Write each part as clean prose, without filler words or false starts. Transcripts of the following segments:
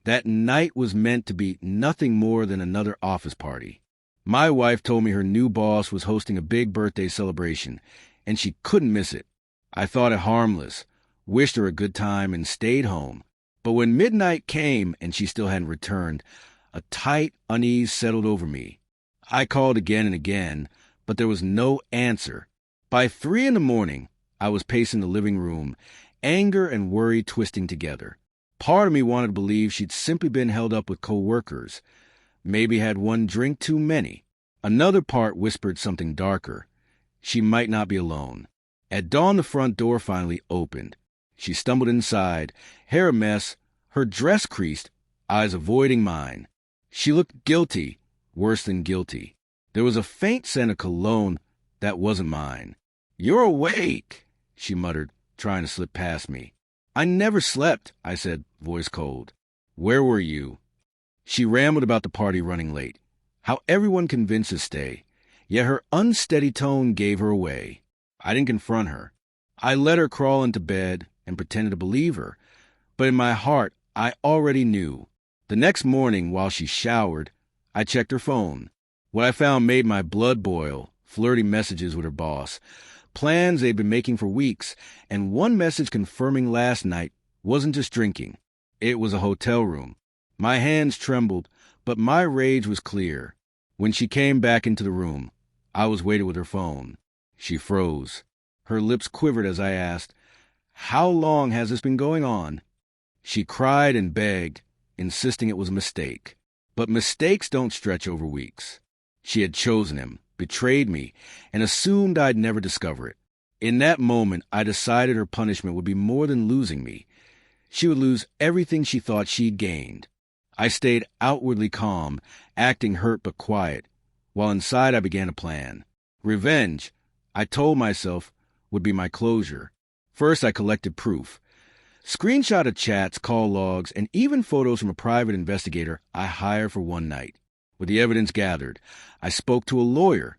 That night was meant to be nothing more than another office party. My wife told me her new boss was hosting a big birthday celebration, and she couldn't miss it. I thought it harmless, wished her a good time, and stayed home. But when midnight came and she still hadn't returned, a tight unease settled over me. I called again and again, but there was no answer. By 3 a.m, I was pacing the living room, anger and worry twisting together. Part of me wanted to believe she'd simply been held up with co-workers, maybe had one drink too many. Another part whispered something darker. She might not be alone. At dawn, the front door finally opened. She stumbled inside, hair a mess, her dress creased, eyes avoiding mine. She looked guilty, worse than guilty. There was a faint scent of cologne that wasn't mine. "You're awake," she muttered, trying to slip past me. "I never slept," I said, voice cold. "Where were you?" She rambled about the party running late, how everyone convinced to stay, yet her unsteady tone gave her away. I didn't confront her. I let her crawl into bed and pretended to believe her, but in my heart, I already knew. The next morning, while she showered, I checked her phone. What I found made my blood boil, flirty messages with her boss, plans they'd been making for weeks, and one message confirming last night wasn't just drinking. It was a hotel room. My hands trembled, but my rage was clear. When she came back into the room, I was waiting with her phone. She froze. Her lips quivered as I asked, "How long has this been going on?" She cried and begged, insisting it was a mistake. But mistakes don't stretch over weeks. She had chosen him, betrayed me, and assumed I'd never discover it. In that moment, I decided her punishment would be more than losing me. She would lose everything she thought she'd gained. I stayed outwardly calm, acting hurt but quiet, while inside I began a plan. Revenge, I told myself, would be my closure. First, I collected proof. Screenshot of chats, call logs, and even photos from a private investigator I hired for one night. With the evidence gathered, I spoke to a lawyer.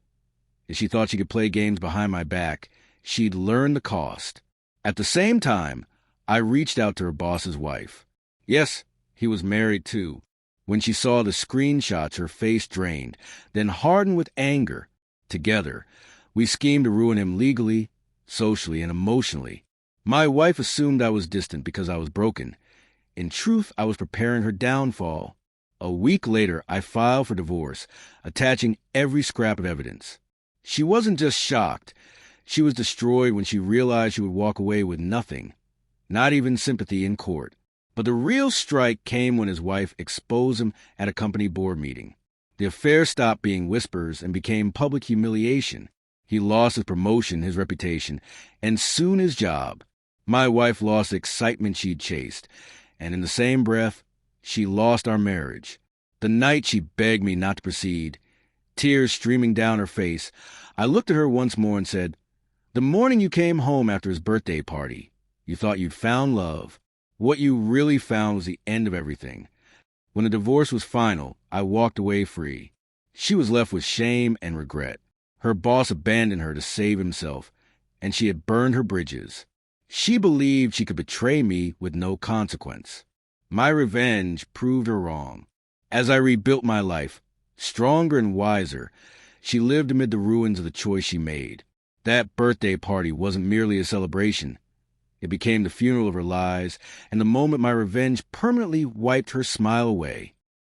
If she thought she could play games behind my back, she'd learn the cost. At the same time, I reached out to her boss's wife. Yes, he was married too. When she saw the screenshots, her face drained, then hardened with anger. Together, we schemed to ruin him legally, socially, and emotionally. My wife assumed I was distant because I was broken. In truth, I was preparing her downfall. A week later, I filed for divorce, attaching every scrap of evidence. She wasn't just shocked. She was destroyed when she realized she would walk away with nothing, not even sympathy in court. But the real strike came when his wife exposed him at a company board meeting. The affair stopped being whispers and became public humiliation. He lost his promotion, his reputation, and soon his job. My wife lost the excitement she'd chased, and in the same breath, she lost our marriage. The night she begged me not to proceed, tears streaming down her face, I looked at her once more and said, "The morning you came home after his birthday party, you thought you'd found love. What you really found was the end of everything." When the divorce was final, I walked away free. She was left with shame and regret. Her boss abandoned her to save himself, and she had burned her bridges. She believed she could betray me with no consequence. My revenge proved her wrong. As I rebuilt my life, stronger and wiser, she lived amid the ruins of the choice she made. That birthday party wasn't merely a celebration. It became the funeral of her lies, and the moment my revenge permanently wiped her smile away.